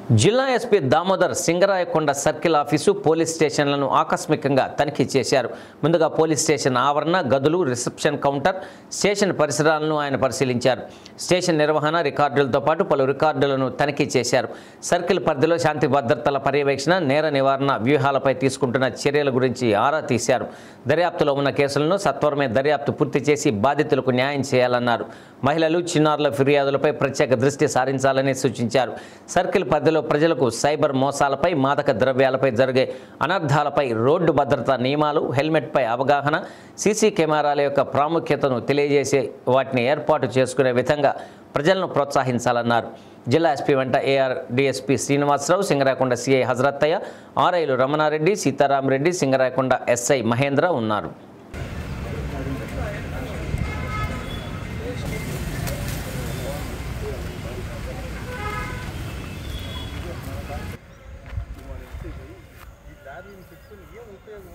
జిల్లా SP Damodar Singarayakonda circle office police స్టేషన్లను ఆకస్మికంగా తనిఖీ చేశారు. ముందుగా పోలీస్ స్టేషన్ ఆవరణ, గదులు, రిసెప్షన్ కౌంటర్, స్టేషన్ పరిసరాలను ఆయన పరిశీలించారు. స్టేషన్ నిర్వహణ రికార్డులతో పాటు పలు రికార్డులను తనిఖీ చేశారు. సర్కిల్ పరిధిలో శాంతి భద్రతల పర్యవేక్షణ, నేర నివారణ వ్యూహాలపై తీసుకుంటున్న చర్యల గురించి ఆరా తీశారు. దర్యాప్తులో ఉన్న కేసులను సత్వరమే దర్యాప్తు పూర్తి చేసి బాధితులకు న్యాయం చేయాలన్నారు. మహిళలు, చిన్నారుల ఫిర్యాదులపై ప్రత్యేక దృష్టి సారించాలని సూచించారు. సర్కిల్ పరిధిలో ప్రజలకు సైబర్ మోసాలపై, మాదక ద్రవ్యాలపై జరిగే అనర్థాలపై, రోడ్డు భద్రతా నియమాలు, హెల్మెట్పై అవగాహన, సీసీ కెమెరాల యొక్క ప్రాముఖ్యతను తెలియజేసే వాటిని ఏర్పాటు చేసుకునే విధంగా ప్రజలను ప్రోత్సహించాలన్నారు. జిల్లా ఎస్పీ వెంట AR DSP Srinivasarao, Singarayakonda CI Hazarathaiah, ఆర్ఐలు రమణారెడ్డి, సీతారామరెడ్డి, సింగరాయకొండ ఎస్ఐ మహేంద్ర ఉన్నారు. దారిని పెట్టుకుని ఏం ఉపయోగం